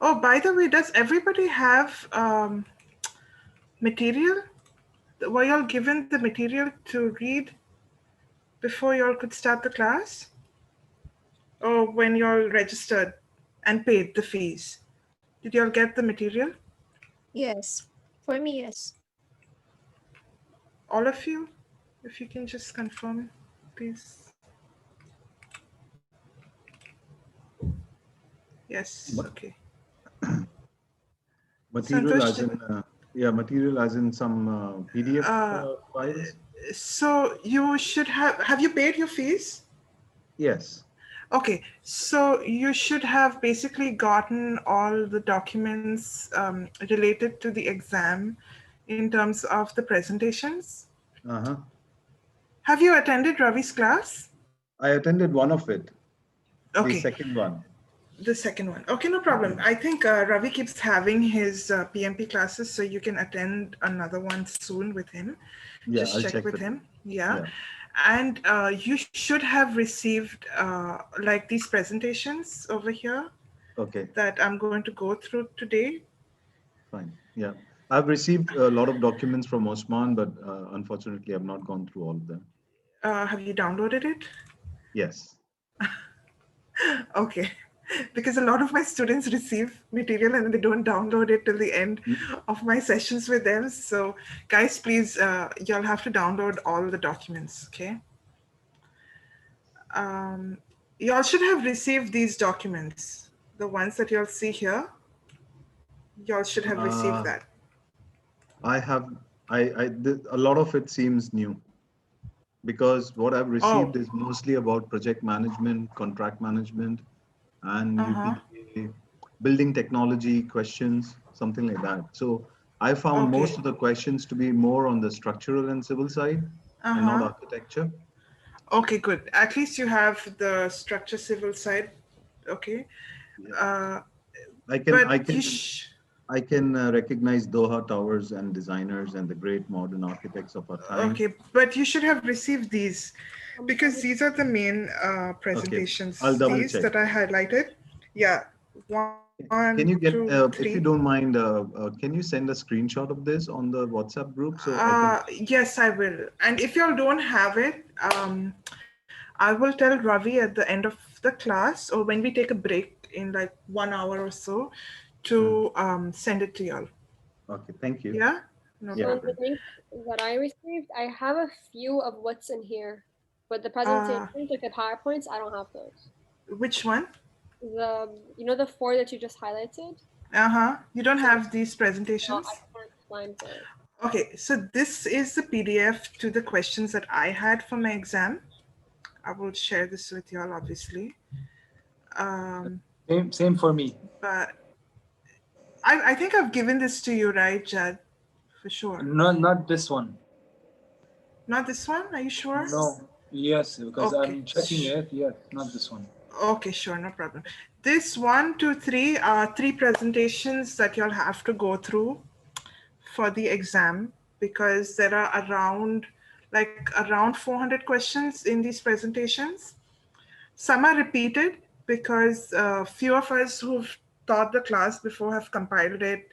Oh, by the way, does everybody have material? Were y'all given the material to read before y'all could start the class? Or when y'all registered and paid the fees? Did y'all get the material? Yes, for me, yes. All of you? If you can just confirm, please. Yes, Ma- okay. Material Santosh, as in, material as in some PDF uh, files? so you should have you paid your fees? Yes. Okay, so you should have basically gotten all the documents related to the exam in terms of the presentations. Uh-huh. Have you attended Ravi's class? I attended one of it, the Okay, second one. the second one. Okay, no problem. I think Ravi keeps having his PMP classes, so you can attend another one soon with him. Yeah, Just I'll check check with with him. him. Yeah. Yeah, And you should have received like these presentations over here okay, that I'm going to go through today. fine. Yeah. I've received a lot of documents from Osman, but unfortunately, I've not gone through all of them. Have you downloaded it? Yes. Okay. Because a lot of my students receive material and they don't download it till the end Mm, of my sessions with them. So, guys, please, y'all have to download all the documents, okay? Um, y'all should have received these documents. The ones that y'all see here, y'all should have received Uh, that. I have, a lot of it seems new because what I've Oh, received is mostly about project management, contract management, and uh-huh. UPDA building technology questions, something like that. So I found Okay. most of the questions to be more on the structural and civil side and not Uh-huh. architecture. Okay, good. At least you have the structure civil side. Okay. Yeah. Uh, I can I but you can I can recognize Doha towers and designers and the great modern architects of our time. okay, but you should have received these because Sorry. these are the main Okay, I'll presentations. double These check. that I highlighted. Yeah, one, Can you two, get, three. if you don't mind, can you send a screenshot of this on the WhatsApp group so I can? Yes, I will. And if y'all don't have it, I will tell Ravi at the end of the class or when we take a break in like 1 hour or so Mm, to send it to y'all. okay, thank you. Yeah, no Yeah. So in the problem. link that I received, I have a few of what's in here, but the Uh, presentations, like the PowerPoints, I don't have those. which one? The four that you just highlighted. Uh-huh. You don't So have these no, I presentations? can't find those. Okay, so this is the PDF to the questions that I had for my exam. I will share this with y'all, obviously. Um, Same for me. but I think I've given this to you, right, Jad? For sure. No, not this one. Not this one? Are you sure? No. Yes, because Okay. I'm checking it. Yes, not this one. Okay, sure, no problem. This one, two, three are three presentations that you'll have to go through for the exam because there are around 400 questions in these presentations. Some are repeated because few of us who've taught the class before have compiled it.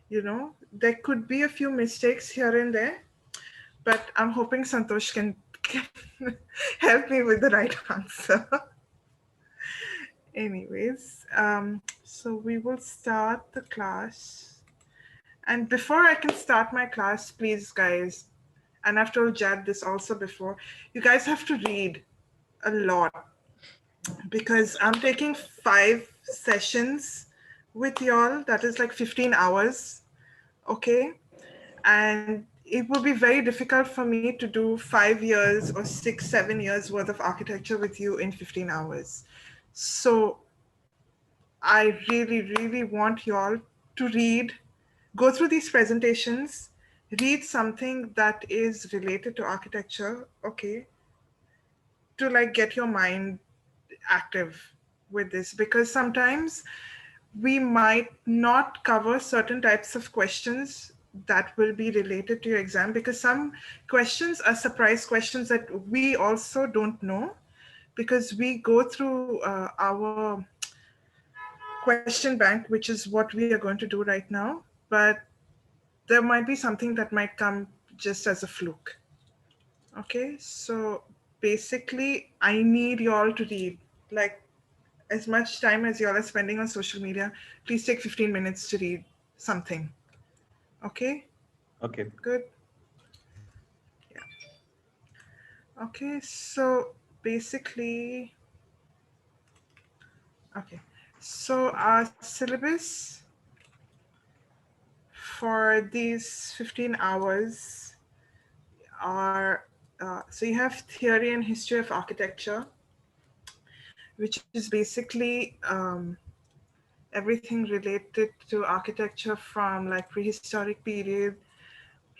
You know, there could be a few mistakes here and there, but I'm hoping Santosh can help me with the right answer. Anyways, so we will start the class. And before I can start my class, please, guys, and I've told Jad this also before, you guys have to read a lot because I'm taking 5 sessions with y'all. That is like 15 hours. Okay. And it would be very difficult for me to do 5 years or 6, 7 years worth of architecture with you in 15 hours. So I really, really want y'all to read, go through these presentations, read something that is related to architecture, okay, to like get your mind active with this because sometimes we might not cover certain types of questions that will be related to your exam because some questions are surprise questions that we also don't know because we go through our question bank, which is what we are going to do right now, but there might be something that might come just as a fluke. Okay, so basically I need you all to read, like, as much time as you all are spending on social media, please take 15 minutes to read something. Okay, Okay. good. Yeah. Okay, so basically, okay, so our syllabus for these 15 hours are, so you have theory and history of architecture, which is basically everything related to architecture from like prehistoric period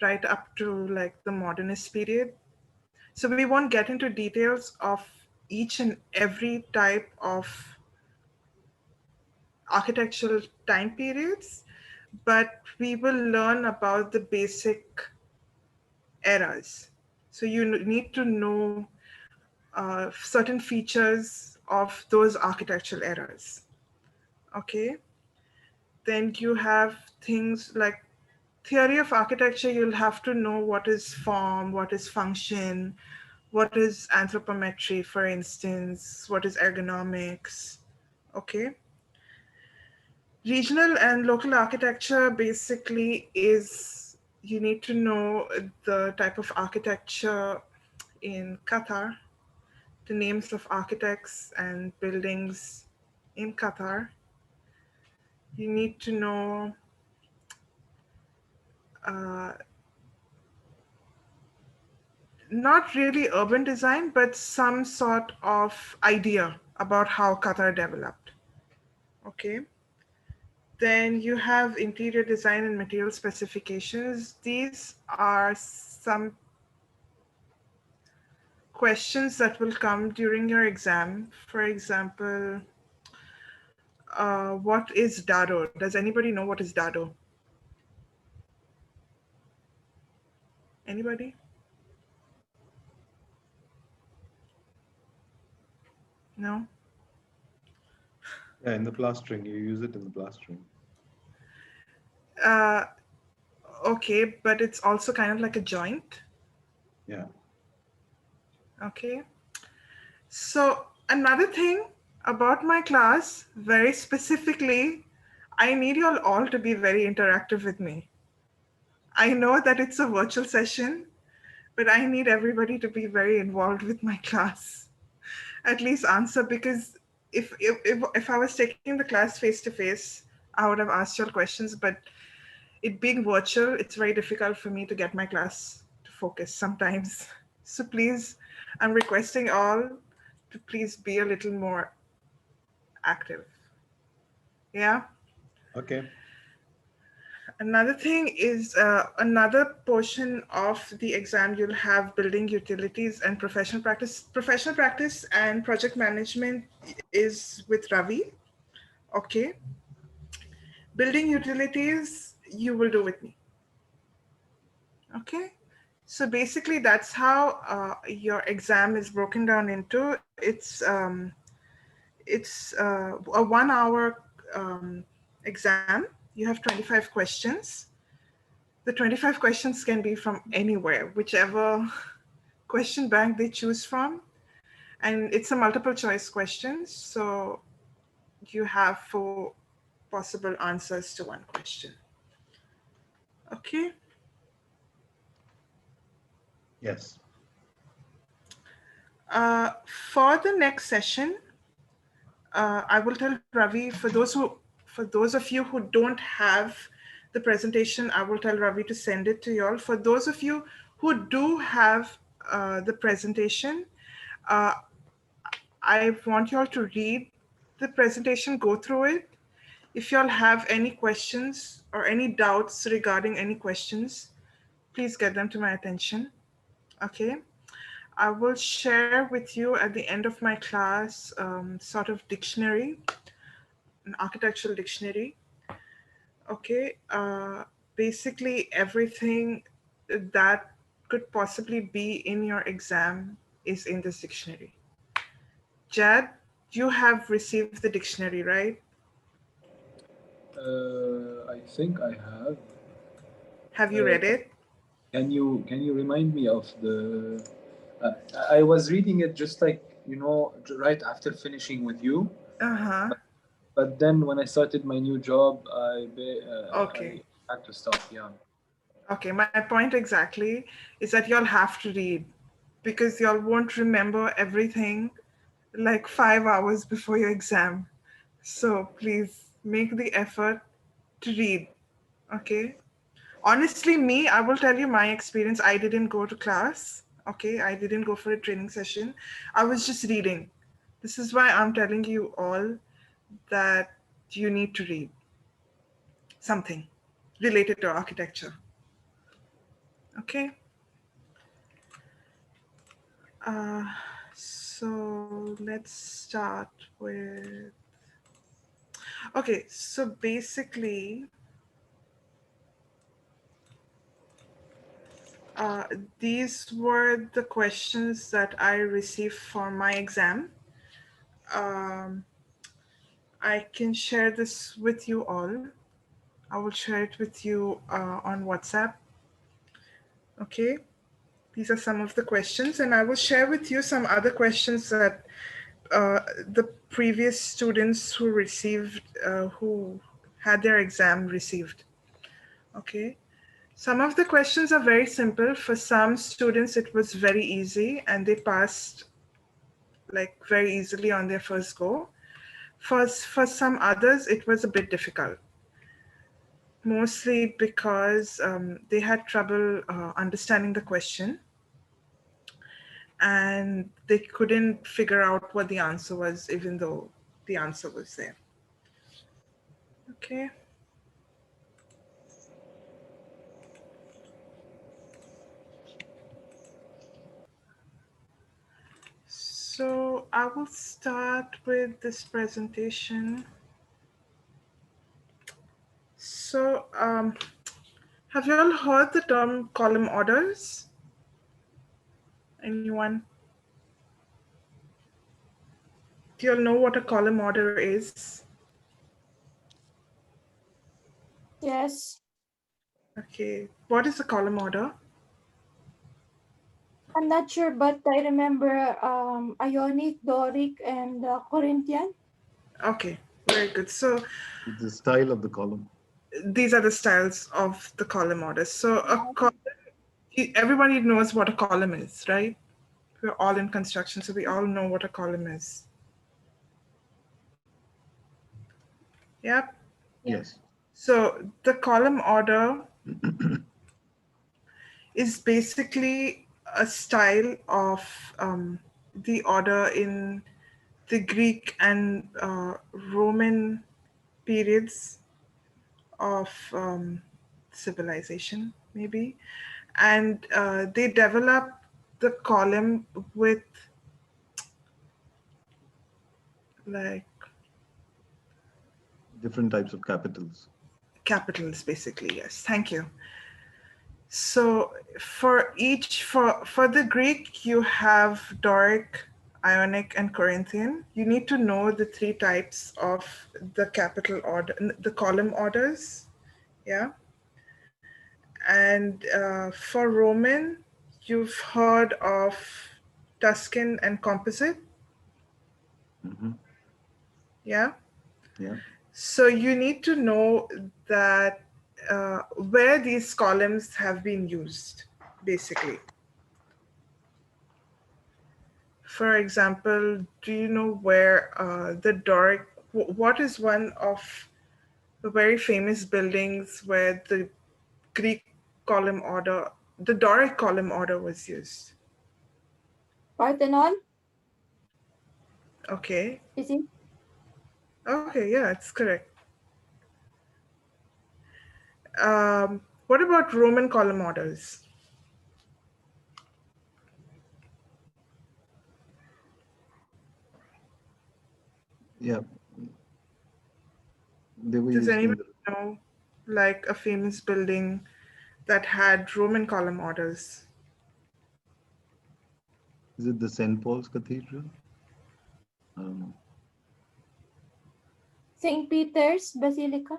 right up to like the modernist period. So we won't get into details of each and every type of architectural time periods, but we will learn about the basic eras. So you need to know certain features of those architectural eras. Okay. Then you have things like theory of architecture. You'll have to know what is form, what is function, what is anthropometry, for instance, what is ergonomics. Okay. Regional and local architecture basically is, you need to know the type of architecture in Qatar, the names of architects and buildings in Qatar. You need to know uh, not really urban design, but some sort of idea about how Qatar developed. Okay. Then you have interior design and material specifications. These are some questions that will come during your exam. For example, what is dado? Does anybody know what is dado? Anybody? No? Yeah, in the plastering, you use it in the plastering. Okay, but it's also kind of like a joint. Yeah. Okay. So another thing about my class, very specifically, I need you all to be very interactive with me. I know that it's a virtual session, but I need everybody to be very involved with my class. At least answer, because if I was taking the class face to face, I would have asked you all questions, but it being virtual, it's very difficult for me to get my class to focus sometimes. So please, I'm requesting all to please be a little more active. Yeah. Okay. Another thing is another portion of the exam, you'll have building utilities and professional practice. Professional practice and project management is with Ravi. Okay. Building utilities, you will do with me. Okay. So basically, that's how your exam is broken down into. It's a 1 hour exam. You have 25 questions. The 25 questions can be from anywhere, whichever question bank they choose from. And it's a multiple choice questions. So you have 4 possible answers to one question. Okay. Yes. For the next session, I will tell Ravi, for those of you who don't have the presentation, I will tell Ravi to send it to you all. For those of you who do have the presentation, I want you all to read the presentation, go through it. If you all have any questions or any doubts regarding any questions, please get them to my attention. Okay. I will share with you at the end of my class sort of dictionary, an architectural dictionary. Okay. Basically, everything that could possibly be in your exam is in this dictionary. Jad, you have received the dictionary, right? I think I have. Have you read it? Can you remind me of the? I was reading it just like right after finishing with you. Uh-huh. But then when I started my new job, Okay. I had to stop. Yeah. Okay, my point exactly is that y'all have to read because y'all won't remember everything like 5 hours before your exam. So please make the effort to read. Okay. Honestly, me, I will tell you my experience. I didn't go to class. Okay. I didn't go for a training session. I was just reading. This is why I'm telling you all that you need to read something related to architecture. Okay. Uh, so let's start with. Okay, so basically, uh, these were the questions that I received for my exam. Um, I can share this with you all. I will share it with you on WhatsApp. Okay, these are some of the questions, and I will share with you some other questions that the previous students who received, who had their exam received. Okay. Some of the questions are very simple. For some students, it was very easy and they passed like very easily on their first go. For some others, it was a bit difficult, mostly because they had trouble understanding the question and they couldn't figure out what the answer was, even though the answer was there. Okay. So I will start with this presentation. So have you all heard the term column orders? Anyone? Do you all know what a column order is? Yes, Okay. What is a column order? I'm not sure, but I remember Ionic, Doric, and Corinthian. Okay, very good. So The style of the column. these are the styles of the column orders. So a column, everybody knows what a column is, right? We're all in construction, so we all know what a column is. Yep. Yes. So the column order is basically a style of the order in the Greek and Roman periods of civilization, maybe. And they developed the column with like Different types of capitals. capitals, basically. Yes, thank you. So for the Greek, you have Doric, Ionic, and Corinthian. You need to know the three types of the capital order, the column orders. Yeah. And for Roman, you've heard of Tuscan and Composite. Mm-hmm. Yeah. Yeah. So you need to know that where these columns have been used, basically. For example, do you know where the Doric, what is one of the very famous buildings where the Greek column order, the Doric column order was used? Parthenon, Okay. is it? Okay, yeah, it's correct. What about Roman column orders? Yeah. They were Does used in anyone the. know like a famous building that had Roman column orders? Is it the St. Paul's Cathedral? I don't know. St. Peter's Basilica.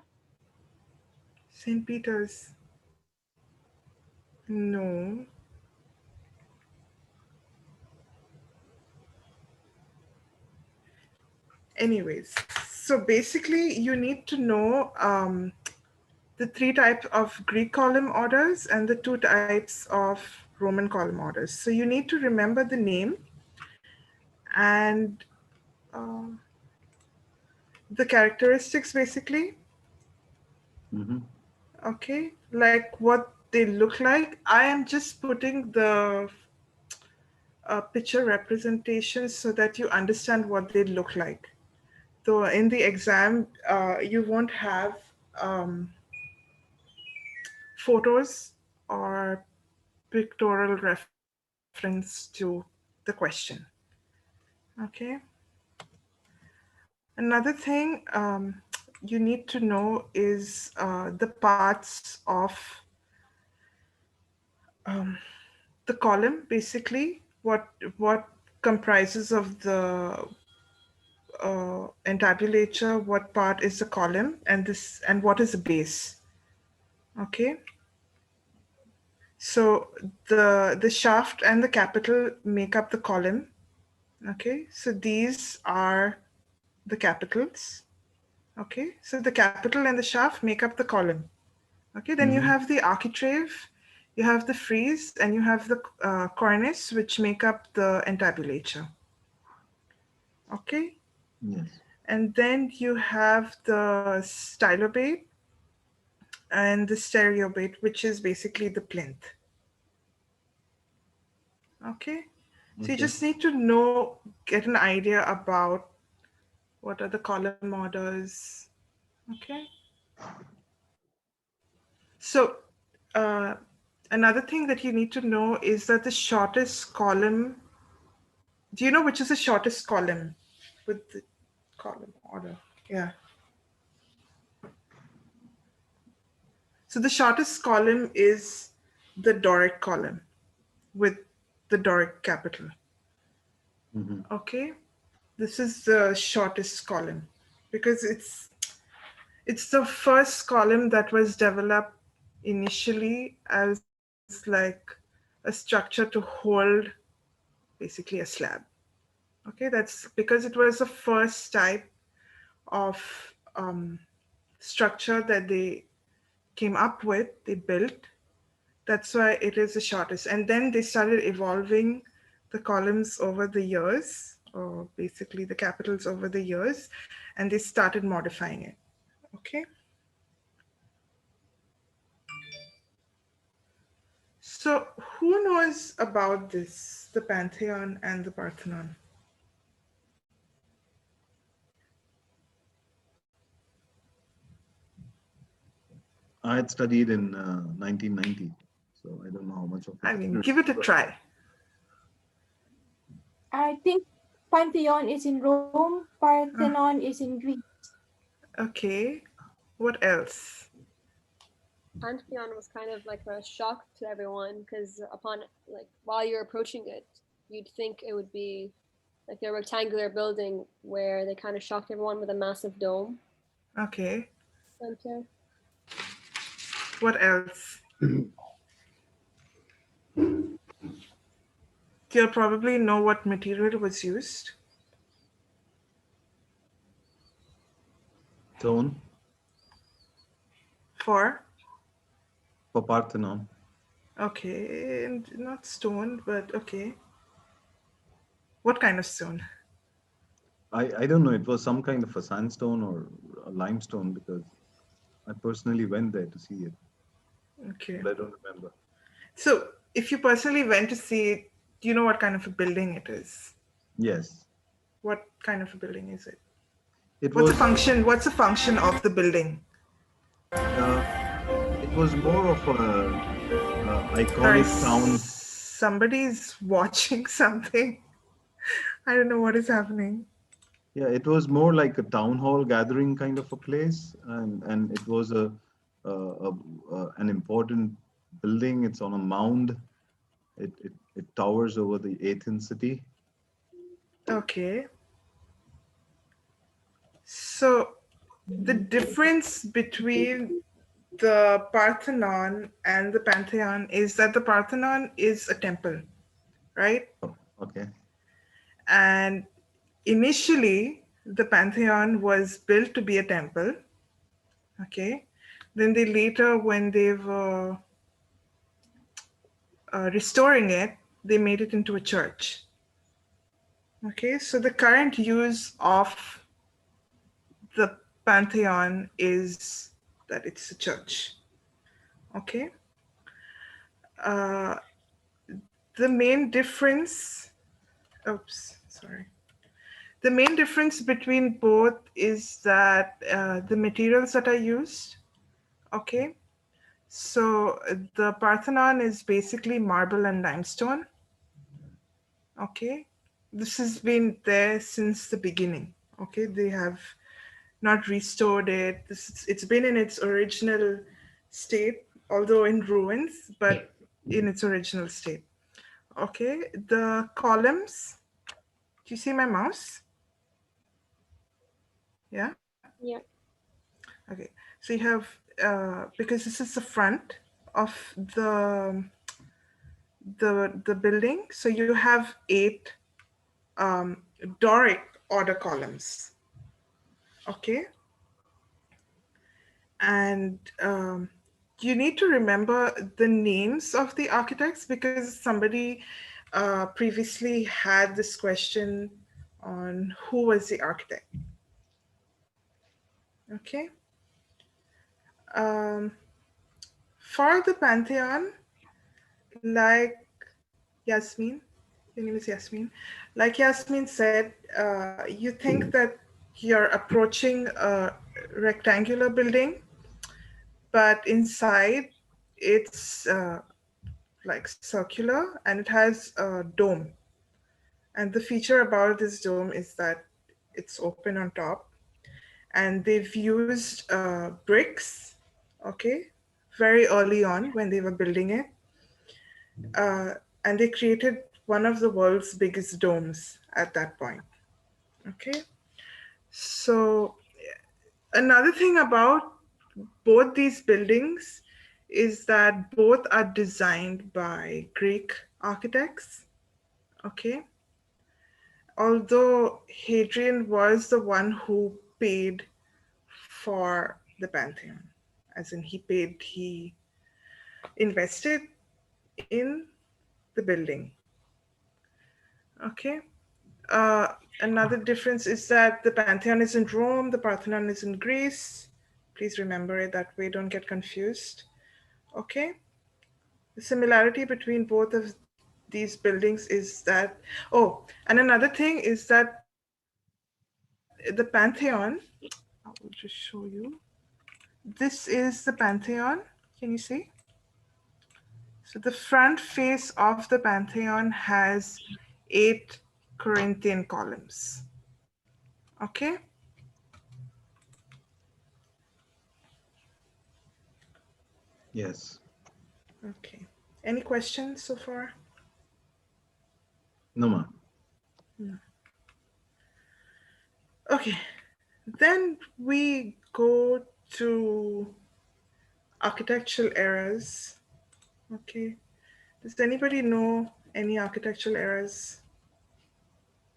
St. Peter's. No. Anyways, so basically you need to know the 3 types of Greek column orders and the 2 types of Roman column orders. So you need to remember the name and the characteristics basically. Mm-hmm. Okay, like what they look like. I am just putting the picture representations so that you understand what they look like. So in the exam, you won't have photos or pictorial reference to the question. Okay. Another thing you need to know is the parts of the column, basically, what comprises of the entabulature, what part is the column, and what is the base. Okay. So the shaft and the capital make up the column. Okay, so these are the capitals. Okay, so the capital and the shaft make up the column. Okay, then you Mm-hmm. have the architrave, you have the frieze, and you have the cornice, which make up the entabulature. Okay, Yes. and then you have the stylobate and the stereobate, which is basically the plinth. Okay, so you Okay. just need to know, get an idea about what are the column orders. Okay. So another thing that you need to know is that the shortest column, do you know which is the shortest column with the column order? Yeah. So the shortest column is the Doric column with the Doric capital. Mm-hmm. Okay. This is the shortest column because it's the first column that was developed initially as like a structure to hold basically a slab. Okay, that's because it was the first type of structure that they came up with, they built. That's why it is the shortest. And then they started evolving the columns over the years, or basically the capitals over the years, and they started modifying it. Okay. So who knows about this, the Pantheon and the Parthenon? I had studied in 1990, so I don't know how much of I it. mean, give it a try. I think Pantheon is in Rome, Parthenon is in Greece. Okay. What else? Pantheon was kind of like a shock to everyone because upon like while you're approaching it, you'd think it would be like a rectangular building where they kind of shocked everyone with a massive dome Okay. center. What else? You'll probably know what material was used. Stone For? for Parthenon. Okay, and not stone, but okay. What kind of stone? I don't know. It was some kind of a sandstone or a limestone because I personally went there to see it, Okay. but I don't remember. So, if you personally went to see it, do you know what kind of a building it is? Yes, What kind of a building is it? it What's the was. function? What's the function of the building? Uh, it was more of a Sorry, iconic town. somebody's watching something. I don't know what is happening. Yeah, it was more like a town hall gathering kind of a place, and it was an important building. It's on a mound. It towers over the Athens city. Okay. So the difference between the Parthenon and the Pantheon is that the Parthenon is a temple, right? Oh, okay. And initially, the Pantheon was built to be a temple. Okay. Then they later, when they were restoring it, they made it into a church. Okay. So the current use of the Pantheon is that it's a church. Okay. The main difference, the main difference between both is that the materials that are used, okay? So the Parthenon is basically marble and limestone, okay? This has been there since the beginning, okay? They have not restored it. It's been in its original state, although in ruins, but in its original state. Okay, the columns, do you see my mouse? Yeah? Yeah. Okay, so you have, because this is the front of the building, so you have 8 Doric order columns. Okay, and you need to remember the names of the architects because somebody previously had this question on who was the architect. Okay. For the Pantheon, like Yasmin, your name is Yasmin, like Yasmin said, you think that you're approaching a rectangular building, but inside it's like circular and it has a dome. And the feature about this dome is that it's open on top. And they've used bricks, okay, very early on when they were building it. And they created one of the world's biggest domes at that point, okay? So another thing about both these buildings is that both are designed by Greek architects, okay? Although Hadrian was the one who paid for the Pantheon, as in he invested in the building. Okay. Another difference is that the Pantheon is in Rome, the Parthenon is in Greece. Please remember it that way, don't get confused. Okay. The similarity between both of these buildings is that, oh, and another thing is that the Pantheon, I will just show you. This is the Pantheon. Can you see? So the front face of the Pantheon has 8 Corinthian columns. Okay. Yes. Okay. Any questions so far? No, ma'am. No. Okay. Then we go to architectural eras. Okay. Does anybody know any architectural eras?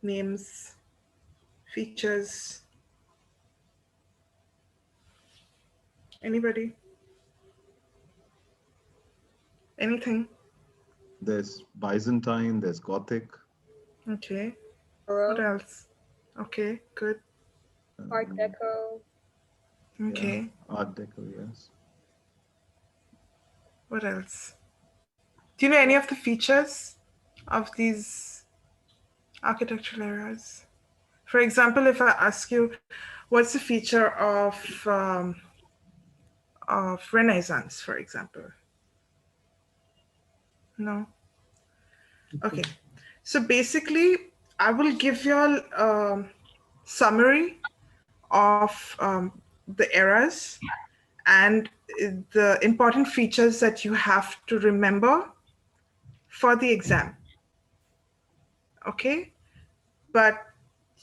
Names, features? Anybody? Anything? There's Byzantine, there's Gothic. Okay. Baroque, What else? Okay, good. Art Deco. Okay. Yeah, Art Deco, yes. What else? Do you know any of the features of these architectural eras? For example, if I ask you, what's the feature of Renaissance, for example? No? Okay. So basically, I will give you all a summary of the eras and the important features that you have to remember for the exam. Okay? But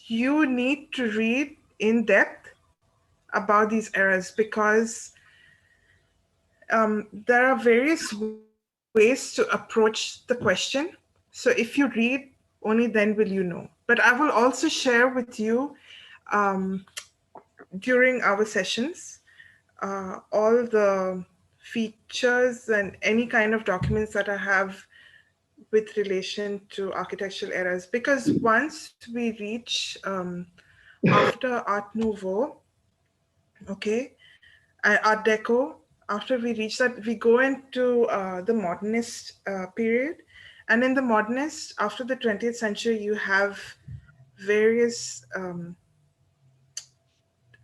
you need to read in depth about these eras because there are various ways to approach the question. So if you read, only then will you know. But I will also share with you during our sessions all the features and any kind of documents that I have with relation to architectural eras. Because once we reach after Art Nouveau, okay, Art Deco, after we reach that, we go into the modernist period. And in the modernist, after the 20th century, you have various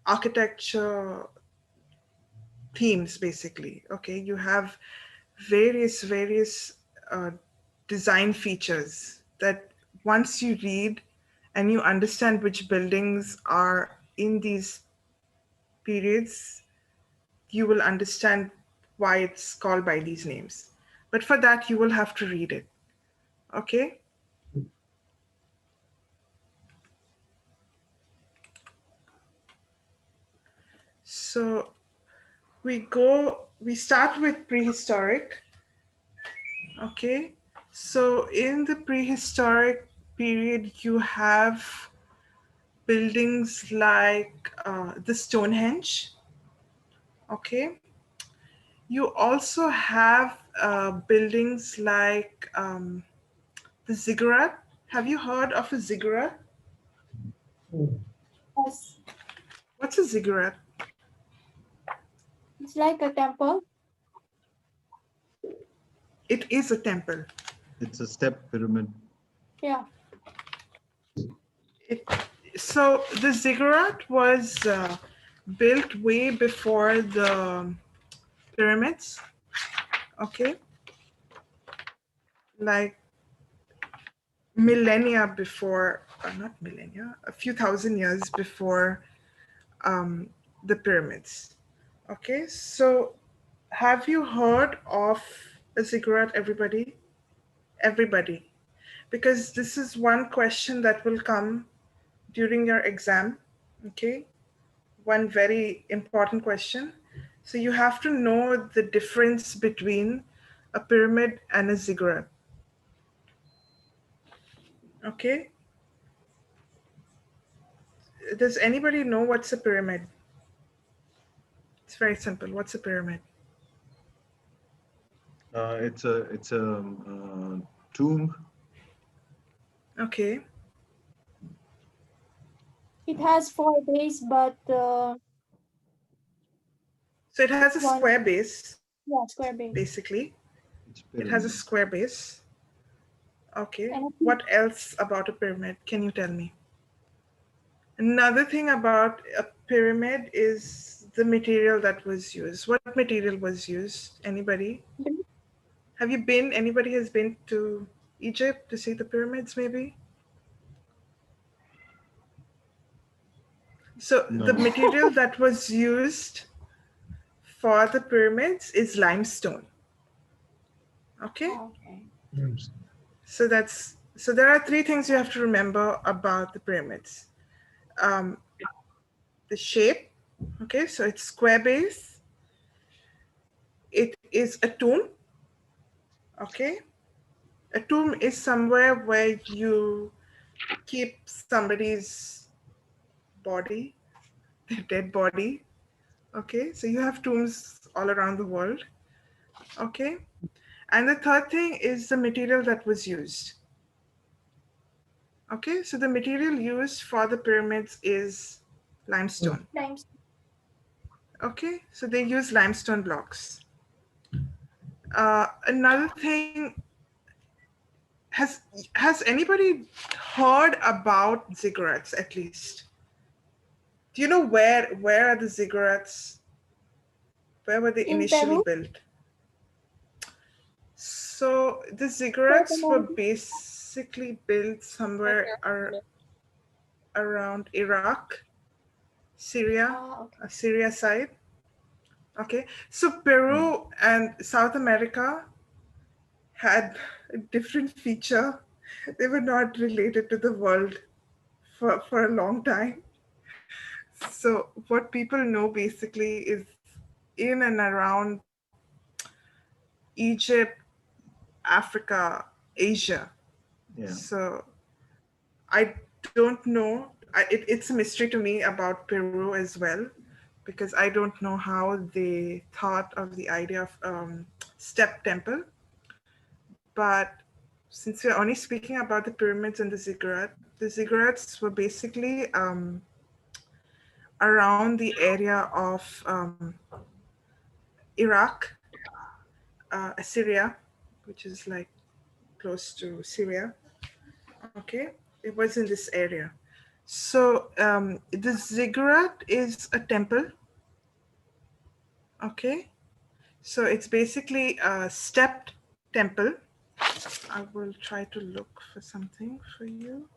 architecture themes, basically. Okay, you have various uh, design features that once you read and you understand which buildings are in these periods, you will understand why it's called by these names. But for that, you will have to read it. Okay? So we start with prehistoric. Okay? So in the prehistoric period, you have buildings like the Stonehenge. Okay? You also have buildings like the ziggurat. Have you heard of a ziggurat? Yes. What's a ziggurat? It's like a temple. It is a temple. It's a step pyramid. Yeah. So the ziggurat was built way before the pyramids. Okay, like millennia before, not millennia, a few thousand years before the pyramids. Okay, so have you heard of a ziggurat, everybody? Everybody. Because this is one question that will come during your exam. Okay, one very important question. So you have to know the difference between a pyramid and a ziggurat. Okay. Does anybody know what's a pyramid? It's very simple. What's a pyramid? It's a tomb. Okay. It has 4 bays, but So it has a one, square base, yeah, square base. basically. It's It has a pyramid. square base. Okay. And What else about a pyramid? Can you tell me? Another thing about a pyramid is the material that was used. What material was used? Anybody? Have you been, anybody has been to Egypt to see the pyramids maybe? So No. the material that was used for the pyramids is limestone. Okay? okay. So there are three things you have to remember about the pyramids. The shape, okay, so it's square base. It is a tomb, okay? A tomb is somewhere where you keep somebody's body, their dead body, okay? So you have tombs all around the world, okay? And the third thing is the material that was used. Okay, so the material used for the pyramids is limestone. Limestone. Okay, so they use limestone blocks. Another thing, has anybody heard about ziggurats at least? Do you know where are the ziggurats? Where were they In initially Peru? built? So the ziggurats were Parthenon. basically built somewhere around Iraq, Syria, Okay. Syria side. Okay, so Peru and South America had a different feature. They were not related to the world for a long time. So what people know basically is in and around Egypt, Africa, Asia. Yeah. So I don't know. It's a mystery to me about Peru as well, because I don't know how they thought of the idea of step temple. But since we're only speaking about the pyramids and the ziggurats were basically around the area of Iraq, Assyria, which is like close to Syria. Okay, it was in this area. So the ziggurat is a temple. Okay, so it's basically a stepped temple. I will try to look for something for you.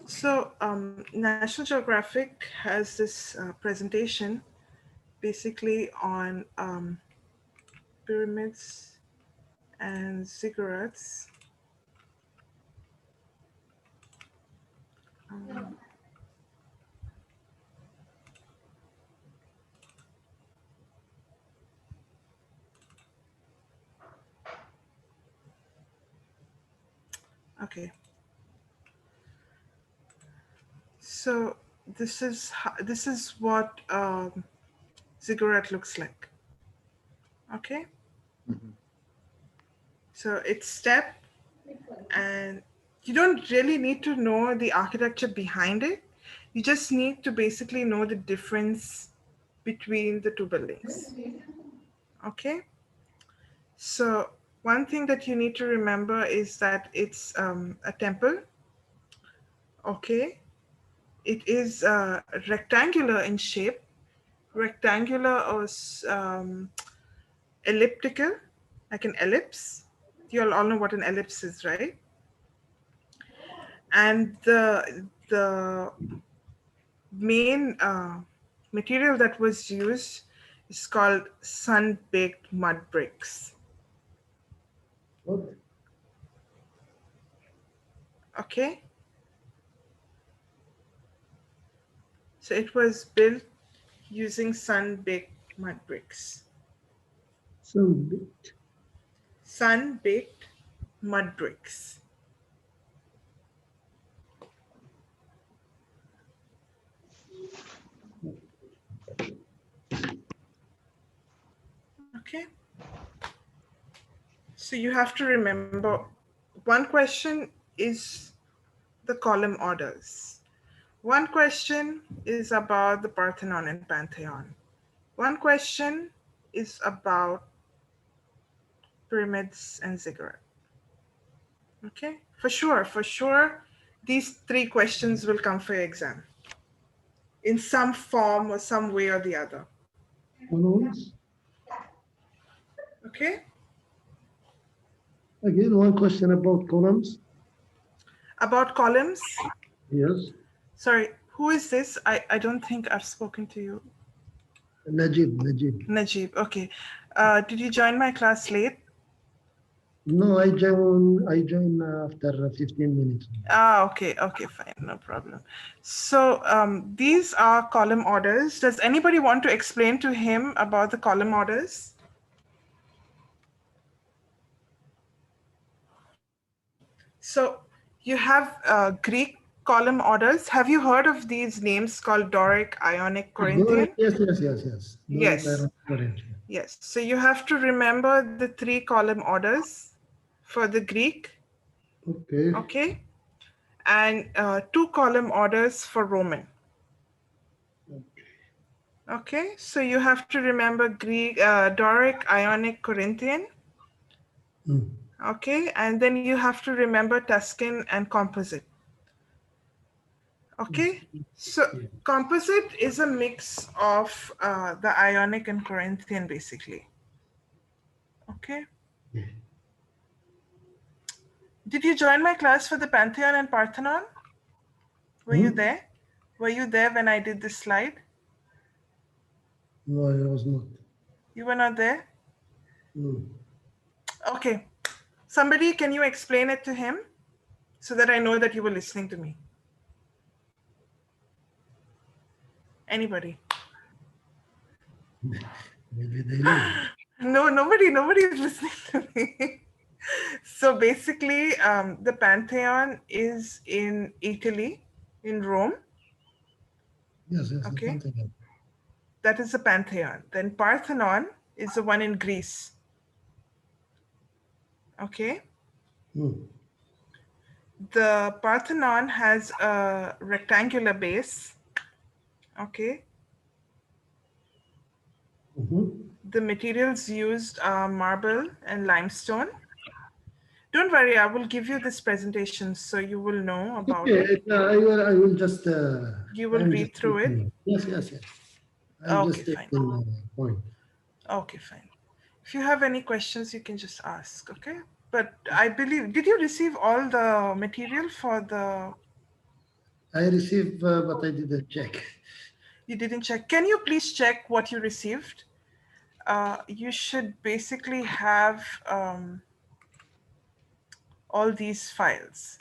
So National Geographic has this presentation basically on pyramids and ziggurats. Okay. So this is what ziggurat looks like. Okay. Mhm. So it's step, and you don't really need to know the architecture behind it. You just need to basically know the difference between the two buildings. Okay. So one thing that you need to remember is that it's a temple. Okay. It is rectangular in shape, rectangular or elliptical, like an ellipse. You all know what an ellipse is, right? And the main material that was used is called sun-baked mud bricks. Okay. Okay. So it was built using sun-baked mud bricks. Sun-baked. Sun-baked mud bricks. Okay. So you have to remember, one question is the column orders. One question is about the Parthenon and Pantheon. One question is about pyramids and ziggurat. Okay, for sure, these three questions will come for your exam in some form or some way or the other. Columns. Okay, Again, one question about columns. about columns. Yes. Sorry, who is this? I don't think I've spoken to you. Najib. Najib, okay. Did you join my class late? No, I join after 15 minutes. Okay, fine, no problem. So these are column orders. Does anybody want to explain to him about the column orders? So you have Greek column orders. Have you heard of these names called Doric, Ionic, Corinthian? Yes. Yes. Yes. So you have to remember the three column orders for the Greek. Okay. Okay. And two column orders for Roman. Okay. So you have to remember Greek, Doric, Ionic, Corinthian. Okay. And then you have to remember Tuscan and composite. Okay, so composite is a mix of the Ionic and Corinthian, basically. Okay. Did you join my class for the Pantheon and Parthenon? Were you there? Were you there when I did this slide? No, I was not. You were not there? No. Okay. Somebody, can you explain it to him so that I know that you were listening to me? Anybody? Maybe they leave. No, nobody is listening to me. So basically, the Pantheon is in Italy, in Rome. Yes, yes, Okay. Pantheon. That is the Pantheon. Then Parthenon is the one in Greece. Okay. Hmm. The Parthenon has a rectangular base. Okay. Mhm. The materials used are marble and limestone. Don't worry, I will give you this presentation so you will know about Okay, it. I will just. You will I'm read just through it. taking. Yes, yes, yes. I'm Okay, just fine. taking point. Okay, fine. If you have any questions, you can just ask, okay? But I believe, did you receive all the material for the, I received, but I didn't check. you didn't check. Can you please check what you received? You should basically have all these files.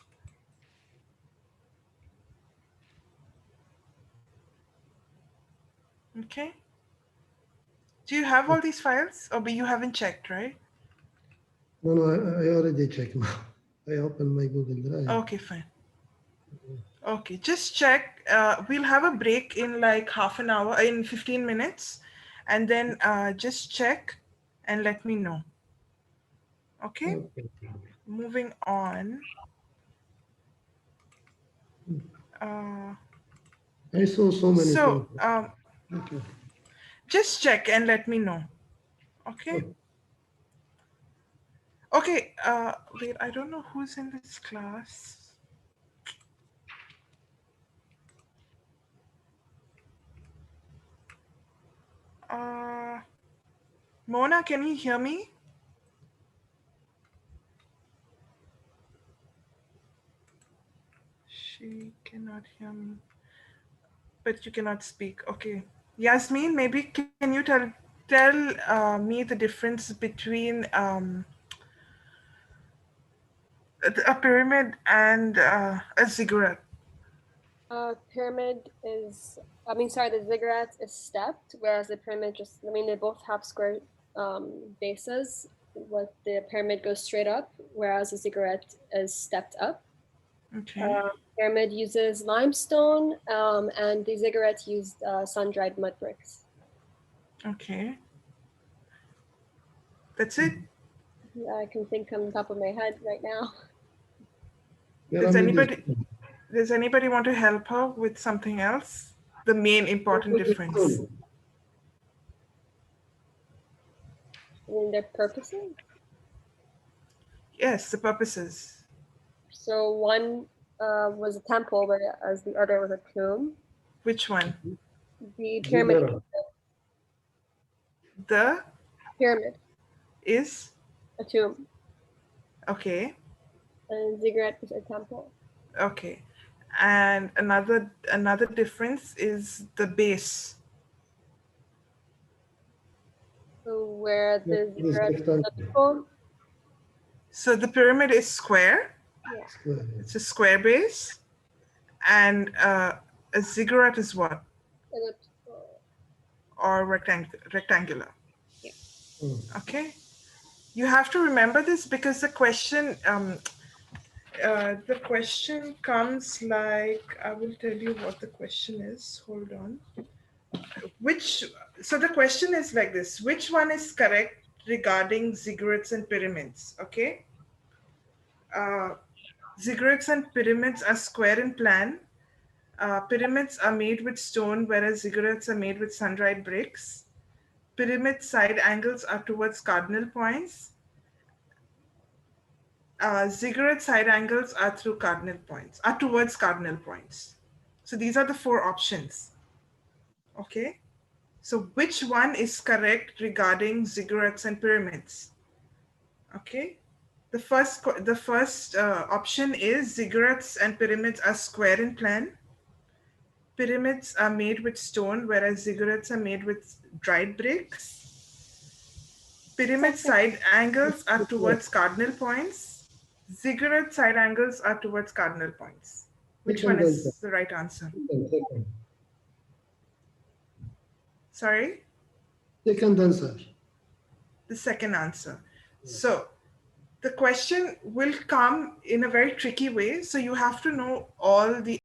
Okay. Do you have all these files? Oh, but you haven't checked, right? No, no, I already checked now. I opened my Google Drive. Okay, fine. Okay, just check. We'll have a break in like half an hour, in 15 minutes, and then just check and let me know. Okay, Okay. moving on. I saw so many So things. Okay. just check and let me know. Okay. Okay, wait, I don't know who's in this class. Mona, can you hear me? She cannot hear me, but you cannot speak. Okay. Yasmin, maybe can you tell me the difference between a pyramid and a ziggurat? Pyramid is, the ziggurat is stepped, whereas the pyramid they both have square bases. What the pyramid goes straight up, whereas the ziggurat is stepped up. Okay. Pyramid uses limestone, and the ziggurat used sun-dried mud bricks. Okay. That's it? I can think on the top of my head right now. Does anybody want to help her with something else? The main important difference. Their purposes? Yes, the purposes. So one was a temple, whereas the other was a tomb. Which one? The pyramid. The pyramid is a tomb. Okay. And ziggurat is a temple. Okay. And another difference is the base. So where the ziggurat is elliptical. So the pyramid is square. Yeah. It's a square base. And a ziggurat is what? Elliptical. Or rectangular. Yeah. Okay. You have to remember this because the question comes like, I will tell you what the question is. Hold on. So the question is like this: which one is correct regarding ziggurats and pyramids? Okay. Ziggurats and pyramids are square in plan. Pyramids are made with stone, whereas ziggurats are made with sun-dried bricks. Pyramid side angles are towards cardinal points. Ziggurat side angles are towards cardinal points. So these are the four options. Okay. So which one is correct regarding ziggurats and pyramids? Okay. The first option is ziggurats and pyramids are square in plan. pyramids are made with stone, whereas ziggurats are made with dried bricks. Pyramid side angles are towards cardinal points. Ziggurat side angles are towards cardinal points. Which one is the right answer? Second. Sorry? Second answer. The second answer. So the question will come in a very tricky way. So you have to know all the